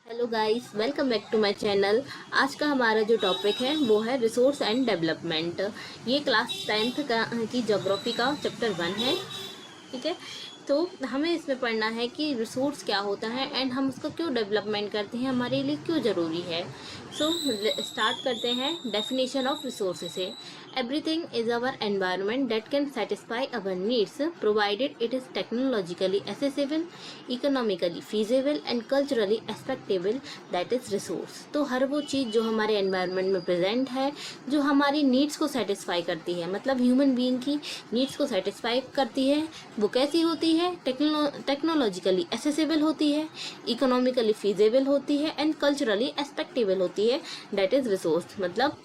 Hello guys, welcome back to my channel. आज का हमारा जो टॉपिक है वो है रिसोर्स एंड डेवलपमेंट। ये क्लास 10th का की ज्योग्राफी का चैप्टर 1 है। ठीक है, तो हमें इसमें पढ़ना है कि रिसोर्स क्या होता है एंड हम उसका क्यों डेवलपमेंट करते हैं, हमारे लिए क्यों ज़रूरी है। सो स्टार्ट करते हैं डेफिनेशन ऑफ रिसोर्स से। Everything is our environment that can satisfy our needs provided it is technologically accessible, economically feasible and culturally acceptable, that is resource. तो हर वो चीज़ जो हमारे एनवायरनमेंट में प्रेजेंट है, जो हमारी नीड्स को सेटिस्फाई करती है, मतलब ह्यूमन बीइंग की नीड्स को सेटिस्फाई करती है, वो कैसी होती है? टेक्नोलॉजिकली एसेसिबल होती है, इकोनॉमिकली फीजेबल होती है एंड कल्चरली एक्सपेक्टेबल होती है, दैट इज़ रिसोर्स। मतलब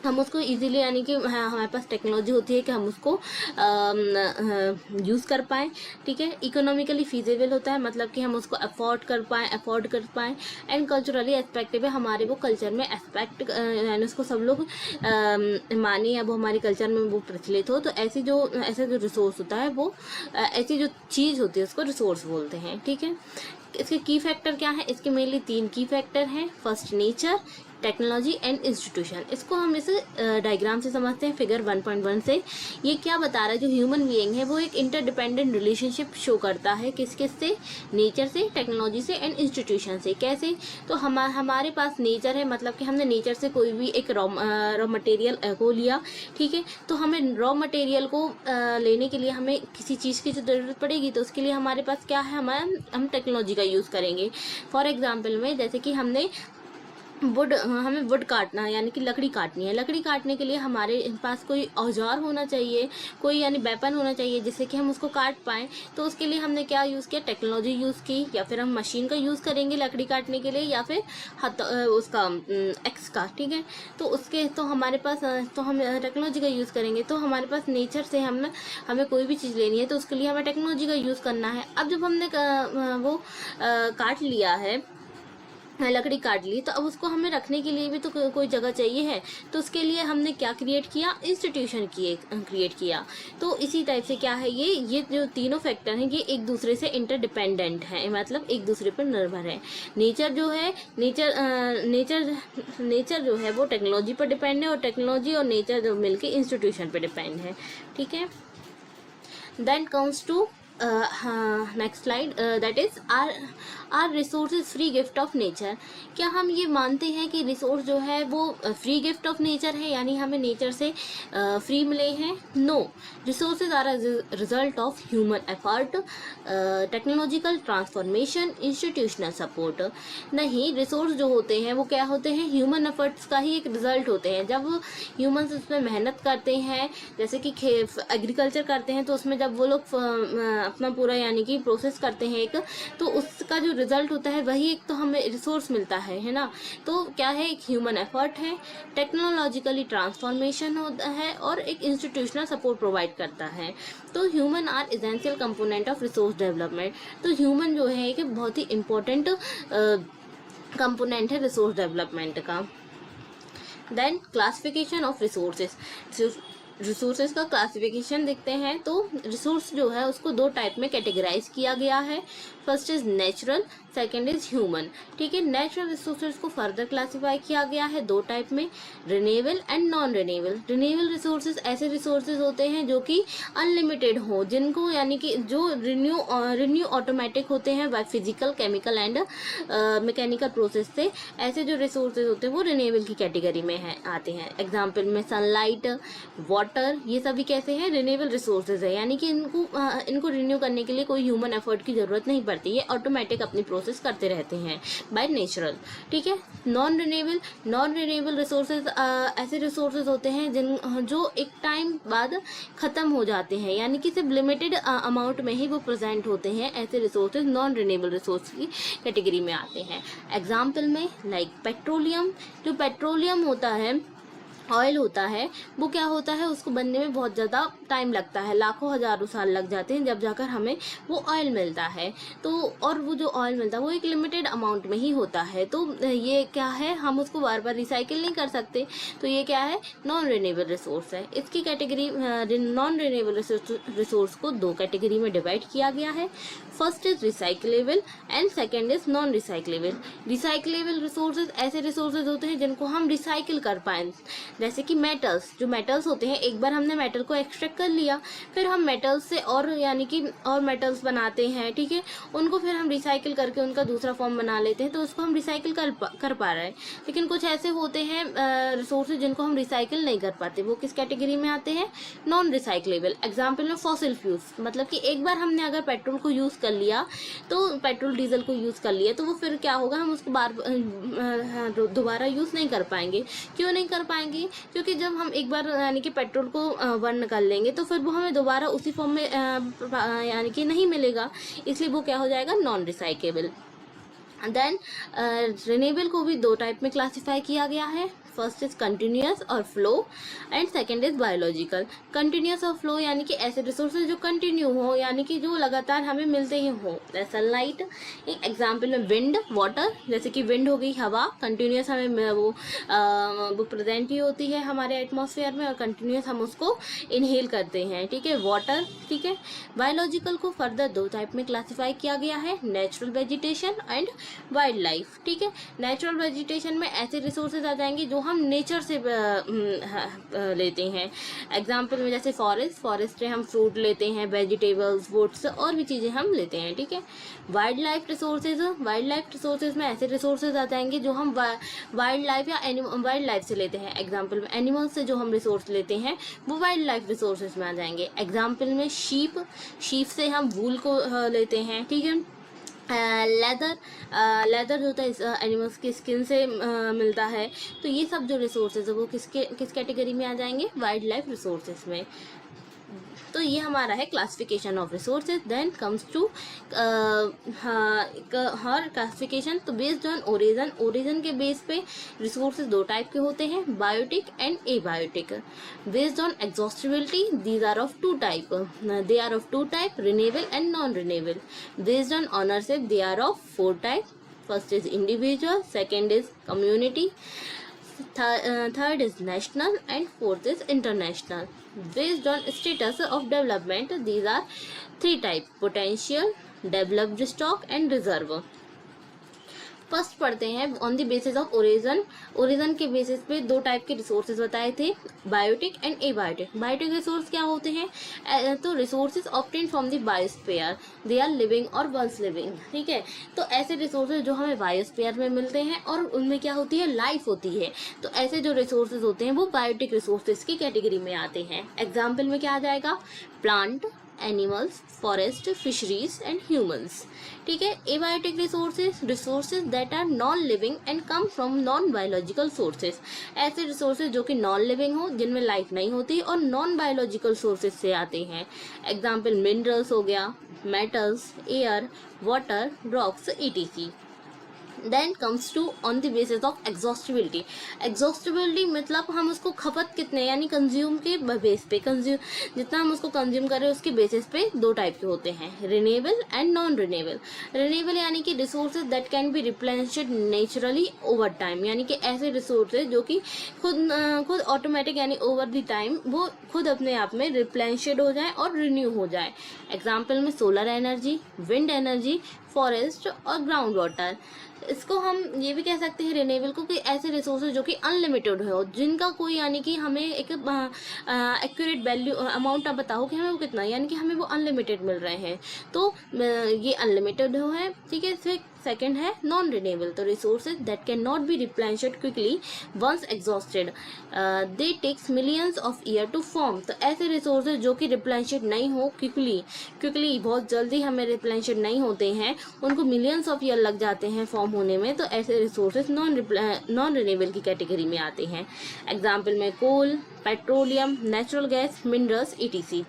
हम उसको इजीली, यानी कि हमारे पास टेक्नोलॉजी होती है कि हम उसको यूज़ कर पाएँ। ठीक है, इकोनॉमिकली फीजेबल होता है, मतलब कि हम उसको अफोर्ड कर पाएँ एंड कल्चरली एक्सपेक्टेबल, हमारे वो कल्चर में एक्सपेक्ट, यानी उसको सब लोग माने या वो हमारे कल्चर में वो प्रचलित हो। तो ऐसा जो रिसोर्स होता है वो ऐसी जो चीज़ होती है उसको रिसोर्स बोलते हैं। ठीक है, इसके की फैक्टर क्या है? इसके मेनली 3 की फैक्टर हैं। First nature, technology and institution. इसको हम इस डायग्राम से समझते हैं, फिगर 1.1 से। ये क्या बता रहा है? जो ह्यूमन बीइंग है वो एक इंटरडिपेंडेंट रिलेशनशिप शो करता है। किस किस से? नेचर से, टेक्नोलॉजी से एंड इंस्टीट्यूशन से। कैसे? तो हमारे पास नेचर है, मतलब कि हमने नेचर से कोई भी एक रॉ मटेरियल को लिया। ठीक है, तो हमें रॉ मटेरियल को लेने के लिए हमें किसी चीज़ की जो ज़रूरत पड़ेगी, तो उसके लिए हमारे पास क्या है? हम टेक्नोलॉजी का यूज़ करेंगे। फॉर एग्जाम्पल में, जैसे कि हमें वुड काटना, यानी कि लकड़ी काटनी है। लकड़ी काटने के लिए हमारे पास कोई औजार होना चाहिए, कोई यानी वेपन होना चाहिए जिससे कि हम उसको काट पाएँ। तो उसके लिए हमने क्या यूज़ किया? टेक्नोलॉजी यूज़ की। या फिर हम मशीन का यूज़ करेंगे लकड़ी काटने के लिए, या फिर उसका एक्स का। ठीक है, तो हमारे पास तो हम टेक्नोलॉजी का यूज़ करेंगे। तो हमारे पास नेचर से हमें कोई भी चीज़ लेनी है तो उसके लिए हमें टेक्नोलॉजी का यूज़ करना है। अब जब हमने काट लिया है, लकड़ी काट ली, तो अब उसको हमें रखने के लिए भी तो कोई जगह चाहिए है। तो उसके लिए हमने क्या क्रिएट किया? इंस्टीट्यूशन क्रिएट किया। तो इसी टाइप से क्या है, ये जो तीनों फैक्टर हैं ये एक दूसरे से इंटरडिपेंडेंट हैं, मतलब एक दूसरे पर निर्भर है। नेचर जो है वो टेक्नोलॉजी पर डिपेंड है, और टेक्नोलॉजी और नेचर जो मिलके इंस्टीट्यूशन पर डिपेंड है। ठीक है, then comes to next slide, that is our resources free gift of nature। क्या हम ये मानते हैं कि रिसोर्स जो है वो फ्री गिफ्ट ऑफ नेचर है, यानी हमें नेचर से फ्री मिले हैं? No, resources are result of human effort, technological transformation, institutional support. नहीं, रिसोर्स जो होते हैं वो क्या होते हैं? ह्यूमन एफर्ट्स का ही एक रिजल्ट होते हैं। जब ह्यूमन्स उसमें मेहनत करते हैं, जैसे कि एग्रीकल्चर करते हैं, तो उसमें जब वो लोग अपना पूरा यानी कि प्रोसेस करते हैं एक, तो उसका जो रिजल्ट होता है वही एक तो हमें रिसोर्स मिलता है ना। तो क्या है? एक ह्यूमन एफर्ट है, टेक्नोलॉजिकली ट्रांसफॉर्मेशन होता है, और एक इंस्टीट्यूशनल सपोर्ट प्रोवाइड करता है। तो human are essential component of resource development. तो ह्यूमन जो है एक बहुत ही इम्पोर्टेंट कंपोनेंट है रिसोर्स डेवलपमेंट का। देन क्लासिफिकेशन ऑफ रिसोर्सेज का क्लासिफिकेशन देखते हैं। तो रिसोर्स जो है उसको 2 टाइप में कैटेगराइज किया गया है। First is natural, second is human. ठीक है, नेचुरल रिसोर्सेज को फर्दर क्लासीफाई किया गया है 2 टाइप में, renewable and non renewable. Renewable resources ऐसे रिसोर्सेज होते हैं जो कि अनलिमिटेड हो, जिनको यानी कि जो रिन्यू ऑटोमेटिक होते हैं by physical, chemical and mechanical process से। ऐसे जो रिसोर्सेज होते हैं वो रिन्यूएबल की कैटेगरी में आते हैं। एग्जाम्पल में सनलाइट, वाटर, ये सभी कैसे हैं? रिन्यूएबल रिसोर्सेज है, यानी कि इनको रिन्यू करने के लिए कोई ह्यूमन एफर्ट की जरूरत नहीं पड़ती, ये ऑटोमेटिक अपनी प्रोसेस करते रहते हैं बाय नेचुरल। ठीक है, नॉन रिन्यूएबल रिसोर्सेज ऐसे रिसोर्सेज होते हैं जो एक टाइम बाद खत्म हो जाते हैं, यानी कि सिर्फ लिमिटेड अमाउंट में ही वो प्रेजेंट होते हैं। ऐसे रिसोर्सेज नॉन रिन्यूएबल रिसोर्स की कैटेगरी में आते हैं। एग्जाम्पल में लाइक पेट्रोलियम। जो पेट्रोलियम होता है ऑयल होता है वो क्या होता है, उसको बनने में बहुत ज़्यादा टाइम लगता है, लाखों हज़ारों साल लग जाते हैं जब जाकर हमें वो ऑयल मिलता है। तो और वो जो ऑयल मिलता है वो एक लिमिटेड अमाउंट में ही होता है। तो ये क्या है, हम उसको बार बार रिसाइकिल नहीं कर सकते। तो ये क्या है, नॉन रिन्यूएबल रिसोर्स है। इसकी कैटेगरी नॉन रिन्यूएबल रिसोर्स को दो कैटेगरी में डिवाइड किया गया है। First is recyclable and second is non recyclable. Recyclable resources ऐसे रिसोर्सेज होते हैं जिनको हम रिसाइकिल कर पाएँ, जैसे कि मेटल्स। जो मेटल्स होते हैं, एक बार हमने मेटल को एक्सट्रैक्ट कर लिया, फिर हम मेटल्स से और यानी कि और मेटल्स बनाते हैं, ठीक है, उनको फिर हम रिसाइकिल करके उनका दूसरा फॉर्म बना लेते हैं, तो उसको हम रिसाइकिल कर पा रहे हैं। लेकिन कुछ ऐसे होते हैं रिसोर्सेज जिनको हम रिसाइकिल नहीं कर पाते, वो किस कैटेगरी में आते हैं, नॉन रिसाइकलेबल। एग्जाम्पल में फॉसिल फ्यूल्स, मतलब कि एक बार हमने अगर पेट्रोल को यूज़ कर लिया, तो पेट्रोल डीजल को यूज़ कर लिया, तो वो फिर क्या होगा, हम उसको दोबारा यूज़ नहीं कर पाएंगे। क्यों नहीं कर पाएंगे, क्योंकि जब हम एक बार यानी कि पेट्रोल को बर्न कर लेंगे तो फिर वो हमें दोबारा उसी फॉर्म में यानी कि नहीं मिलेगा, इसलिए वो क्या हो जाएगा, नॉन रिसाइकेबल। देन रिन्यूएबल को भी दो टाइप में क्लासिफाई किया गया है। फर्स्ट इज कंटिन्यूअस और flow and second is biological. Continuous और फ्लो यानी कि ऐसे रिसोर्सेज जो कंटिन्यू हो, यानी कि जो लगातार हमें मिलते ही हो, सनलाइट। एग्जाम्पल में विंड, वाटर, जैसे कि विंड हो गई हवा, कंटिन्यूअस हमें वो प्रेजेंट ही होती है हमारे एटमॉस्फेयर में और कंटिन्यूअस हम उसको इनहेल करते हैं, ठीक है, वाटर, ठीक है। बायोलॉजिकल को फर्दर दो टाइप में क्लासिफाई किया गया है, natural vegetation and wild life, ठीक है। नेचुरल वेजिटेशन में ऐसे रिसोर्सेज आ जाएंगे जो हम नेचर से लेते हैं। एग्जाम्पल में जैसे फॉरेस्ट से हम फ्रूट लेते हैं, वेजिटेबल्स, वुड्स और भी चीज़ें हम लेते हैं, ठीक है। वाइल्ड लाइफ रिसोर्सेज में ऐसे रिसोर्सेज आ जाएंगे जो हम वाइल्ड लाइफ या वाइल्ड लाइफ से लेते हैं। एग्जाम्पल में एनिमल्स से जो हम रिसोर्स लेते हैं वो वाइल्ड लाइफ रिसोर्सेज में आ जाएंगे। एग्जाम्पल में शीप से हम वूल को लेते हैं, ठीक है। लेदर जो होता है एनिमल्स की स्किन से मिलता है। तो ये सब जो रिसोर्सेज है वो किस कैटेगरी में आ जाएंगे, वाइल्ड लाइफ रिसोर्सेज में। तो ये हमारा है classification of resources. Then comes to हर क्लासिफिकेशन। तो बेस्ड ऑन ओरिजिन के बेस पे रिसोर्सेज दो टाइप के होते हैं, biotic and abiotic. Based on exhaustibility these are of two type, renewable and non renewable. Based on ownership they are of four type. First is individual, second is community, third is national and fourth is international. Based on status of development, these are three types: potential, developed stock and reserve. First पढ़ते हैं on the basis of origin के basis पे दो type के resources बताए थे, biotic and abiotic. Biotic resource क्या होते हैं, तो resources obtain from the biosphere, they are living और वंस लिविंग, ठीक है। तो ऐसे रिसोर्सेज जो हमें बायोस्फीयर में मिलते हैं और उनमें क्या होती है, लाइफ होती है। तो ऐसे जो रिसोर्सेज होते हैं वो बायोटिक रिसोर्सेज की कैटेगरी में आते हैं। एग्जाम्पल में क्या आ जाएगा, plant, animals, forest, fisheries and humans, ठीक है। Abiotic resources that are non living and come from non biological sources. ऐसे रिसोर्सेज जो कि नॉन लिविंग हो, जिनमें लाइफ नहीं होती और नॉन बायोलॉजिकल सोर्सेज से आते हैं। एग्जाम्पल मिनरल्स हो गया, metals, air, water, rocks, etc. Then comes to on the basis of exhaustibility मतलब हम उसको खपत कितने यानी कंज्यूम के बेस पे, जितना हम उसको कंज्यूम करें उसके बेसिस पे दो टाइप के होते हैं, renewable and non renewable. Renewable यानी कि resources that can be replenished naturally over time, यानी कि ऐसे रिसोर्सेज जो कि खुद ऑटोमेटिक यानी ओवर द टाइम वो खुद अपने आप में रिप्लेनिश्ड हो जाए और रिन्यू हो जाए। एग्जाम्पल में solar energy, wind energy, forest और ग्राउंड वाटर। इसको हम ये भी कह सकते हैं रिन्यूएबल को कि ऐसे रिसोर्सेज जो कि अनलिमिटेड हो, जिनका कोई यानी कि हमें एक एक्यूरेट वैल्यू अमाउंट आप बताओ कि हमें वो कितना, यानी कि हमें वो अनलिमिटेड मिल रहे हैं, तो ये अनलिमिटेड हो है, ठीक है। फिर सेकेंड है नॉन रिन्यूएबल, तो resources that can not be replenished quickly once exhausted, they takes millions of year to form. तो ऐसे रिसोर्सेज जो कि रिप्लेनिश्ड नहीं हो क्विकली बहुत जल्दी हमें रिप्लेनिश्ड नहीं होते हैं, उनको मिलियंस ऑफ ईयर लग जाते हैं फॉर्म होने में, तो ऐसे रिसोर्सेज नॉन रिन्यूएबल की कैटेगरी में आते हैं। एग्जाम्पल में coal, petroleum, natural gas, minerals, etc.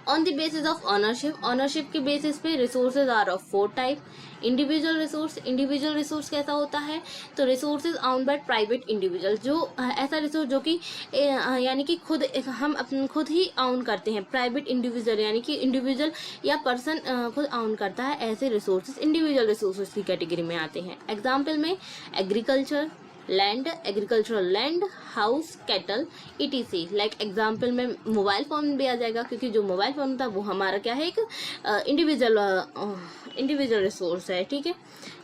On the basis of ownership, ownership के बेसिस पे resources are of 4 type. Individual resource, individual resource कैसा होता है, तो resources owned by private individual, जो ऐसा रिसोर्स जो कि यानी कि खुद हम अपन खुद ही आउन करते हैं, प्राइवेट इंडिविजुअल यानी कि इंडिविजुअल या पर्सन खुद आउन करता है, ऐसे रिसोर्सेज इंडिविजुअल रिसोर्सेज की कैटेगरी में आते हैं। एग्जाम्पल में agriculture, land, agricultural land, house, cattle, etc. Like example में मोबाइल फ़ोन भी आ जाएगा, क्योंकि जो मोबाइल फ़ोन था वो हमारा क्या है, एक इंडिविजुअल रिसोर्स है। ठीक है।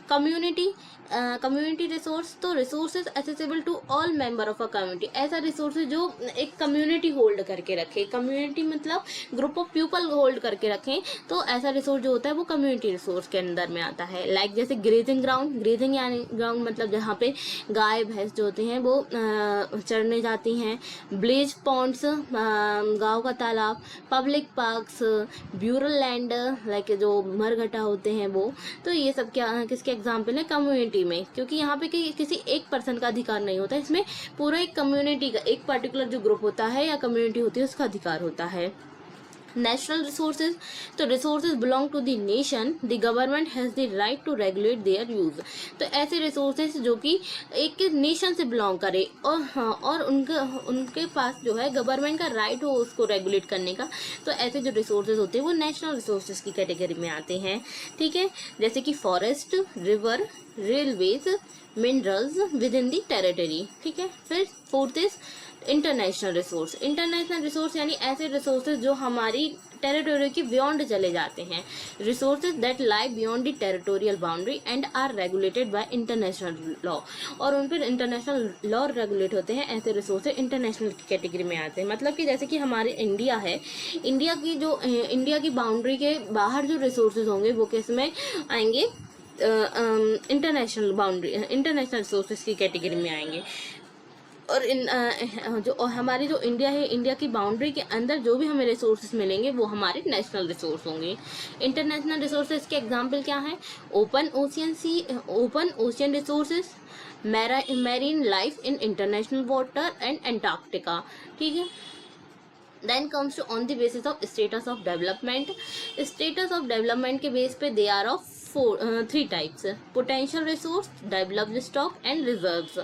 कम्युनिटी, कम्युनिटी रिसोर्स, तो resources accessible to all member of a community, ऐसा रिसोर्स है जो एक कम्युनिटी होल्ड करके रखे, कम्युनिटी मतलब ग्रुप ऑफ पीपल होल्ड करके रखें, तो ऐसा रिसोर्स जो होता है वो कम्युनिटी रिसोर्स के अंदर में आता है। लाइक जैसे ग्रेजिंग ग्राउंड, ग्रेजिंग यानी ग्राउंड मतलब जहाँ पे गाय भैंस जो होते हैं वो चरने जाती हैं। ब्लीच पॉन्ड्स, गाँव का तालाब। Public parks, burial land, like जो मरघटा होते हैं वो, तो ये सब क्या किसके एग्जाम्पल है, कम्युनिटी में, क्योंकि यहाँ पे किसी एक पर्सन का अधिकार नहीं होता, इसमें पूरा एक कम्युनिटी का, एक पर्टिकुलर जो ग्रुप होता है या कम्युनिटी होती है उसका अधिकार होता है। नेशनल रिसोर्सेज, तो resources belong to the nation, the government has the right to regulate their use, तो ऐसे रिसोर्सेज जो कि एक नेशन से बिलोंग करे और हाँ, और उनके पास जो है गवर्नमेंट का राइट हो उसको रेगुलेट करने का, तो ऐसे जो रिसोर्सेज होते हैं वो नेशनल रिसोर्सेज की कैटेगरी में आते हैं। ठीक है। जैसे कि forest, river, railways, minerals with in the territory. ठीक है। फिर fourth is international resource, international resource यानी ऐसे रिसोर्सेज जो हमारी टेरिटोरी के बियॉन्ड चले जाते हैं, resources that lie beyond the territorial boundary and are regulated by international law, और उन पर इंटरनेशनल लॉ रेगुलेट होते हैं, ऐसे रिसोर्सेज इंटरनेशनल की कैटेगरी में आते हैं। मतलब कि जैसे कि हमारे इंडिया है, इंडिया की बाउंड्री के बाहर जो रिसोर्सेज होंगे वो किस में आएंगे, इंटरनेशनल बाउंड्री, इंटरनेशनल रिसोर्सेज की कैटेगरी में आएंगे। और हमारी जो इंडिया है, इंडिया की बाउंड्री के अंदर जो भी हमें रिसोर्सेज मिलेंगे वो हमारे नेशनल रिसोर्स होंगे। इंटरनेशनल रिसोर्सेज के एग्जांपल क्या है, open ocean resources, marine life in international water and Antarctica. ठीक है। Then comes to on the basis of status of development. Status of development के बेस पे they are of 3 types: potential resource, developed stock and reserves.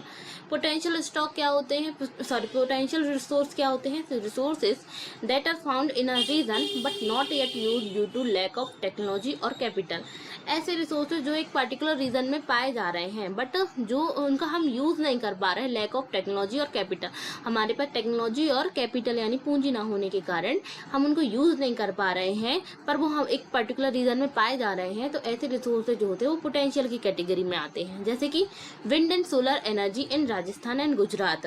Potential stock क्या होते हैं, potential resource क्या होते हैं, resources that are found in a region but not yet use due to lack of technology और capital, ऐसे resources जो एक पर्टिकुलर रीजन में पाए जा रहे हैं बट जो उनका हम यूज़ नहीं कर पा रहे हैं, लैक ऑफ टेक्नोलॉजी और कैपिटल, हमारे पास टेक्नोलॉजी और कैपिटल यानी पूंजी ना होने के कारण हम उनको यूज़ नहीं कर पा रहे हैं, पर वो हम एक पर्टिकुलर रीजन में पाए जा रहे हैं, तो ऐसे रिसोर्सेज जो होते हैं वो पोटेंशियल की कैटेगरी में आते हैं। जैसे कि wind and solar energy in Rajasthan and Gujarat,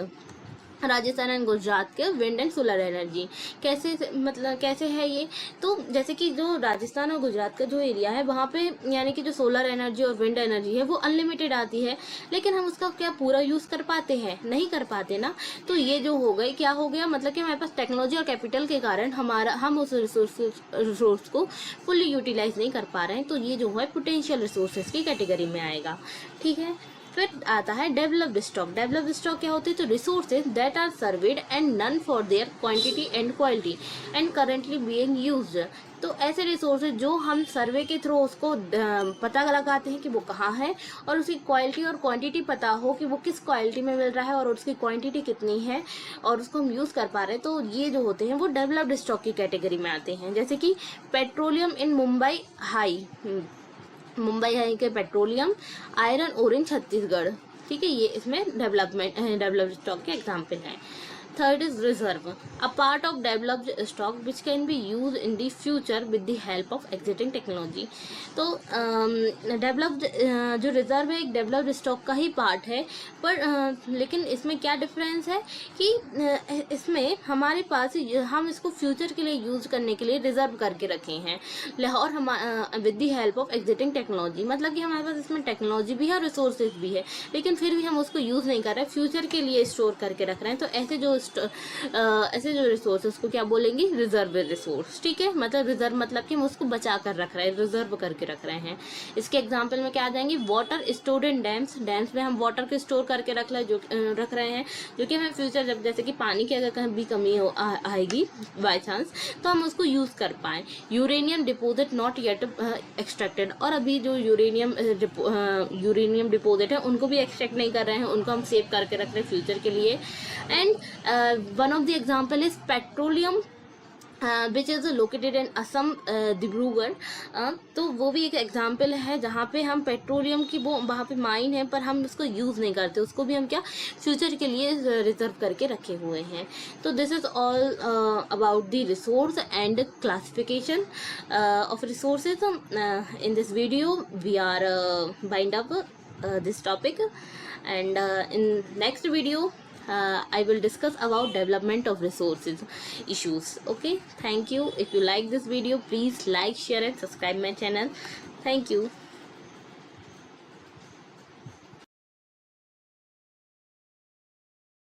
Rajasthan and Gujarat के विंड एंड सोलर एनर्जी कैसे है ये, तो जैसे कि जो राजस्थान और गुजरात का जो एरिया है वहाँ पे यानी कि जो सोलर एनर्जी और विंड एनर्जी है वो अनलिमिटेड आती है, लेकिन हम उसका क्या पूरा यूज़ कर पाते हैं, नहीं कर पाते ना। तो ये जो हो गई क्या हो गया, मतलब कि हमारे पास टेक्नोलॉजी और कैपिटल के कारण हम उस रिसोर्स को फुल्ली यूटिलाइज नहीं कर पा रहे हैं, तो ये जो है पोटेंशियल रिसोर्सेज की कैटेगरी में आएगा। ठीक है। फिर आता है डेवलप्ड स्टॉक। डेवलप्ड स्टॉक क्या होती है, तो resources that are surveyed and known for their quantity and quality and currently being used, तो ऐसे रिसोर्सेज जो हम सर्वे के थ्रू उसको पता लगाते हैं कि वो कहाँ है और उसकी क्वालिटी और क्वांटिटी पता हो कि वो किस क्वालिटी में मिल रहा है और उसकी क्वांटिटी कितनी है और उसको हम यूज़ कर पा रहे हैं, तो ये जो होते हैं वो डेवलप्ड स्टॉक की कैटेगरी में आते हैं। जैसे कि पेट्रोलियम इन मुंबई हाई के पेट्रोलियम, आयरन ओर इन छत्तीसगढ़। ठीक है, ये इसमें डेवलप्ड स्टॉक के एग्जाम्पल हैं। Third is reserve, a part of developed stock which can be use in the future with the help of existing technology. तो डेवलप्ड जो रिजर्व है एक डेवलप्ड स्टॉक का ही पार्ट है, पर लेकिन इसमें क्या डिफरेंस है कि इसमें हमारे पास हम इसको फ्यूचर के लिए यूज करने के लिए रिजर्व करके रखे हैं, और हम with the help of existing technology, मतलब कि हमारे पास इसमें टेक्नोलॉजी भी है और रिसोर्सेज भी है, लेकिन फिर भी हम उसको यूज़ नहीं कर रहे, फ्यूचर के लिए स्टोर करके रख रहे हैं। तो ऐसे जो ऐसे जो रिसोर्स उसको क्या बोलेंगे, रिजर्व रिसोर्स, ठीक है। मतलब रिजर्व मतलब कि हम उसको बचा कर रख रहे हैं, रिजर्व करके रख रहे हैं। इसके एग्जाम्पल में क्या आ जाएंगे, water stored in dams, dams में हम वाटर को स्टोर करके रख रहे हैं जो कि हमें फ्यूचर जब जैसे कि पानी की अगर कहीं भी कमी आएगी बाय चांस, तो हम उसको यूज कर पाए। Uranium deposit not yet extracted, और अभी जो यूरेनियम डिपोजिट है उनको भी एक्सट्रैक्ट नहीं कर रहे हैं, उनको हम सेव करके रख रहे हैं फ्यूचर के लिए। And one of the example is petroleum which is located in Assam, Dibrugarh. तो वो भी एक एग्जाम्पल है जहाँ पे हम पेट्रोलियम की वो वहाँ पे माइन है पर हम उसको यूज़ नहीं करते, उसको भी हम क्या फ्यूचर के लिए रिजर्व करके रखे हुए हैं। तो this is all about the resource and classification of resources. In this video we are bind up this topic, and in next video I will discuss about development of resources issues. Okay, thank you. If you like this video, please like, share and subscribe my channel. Thank you.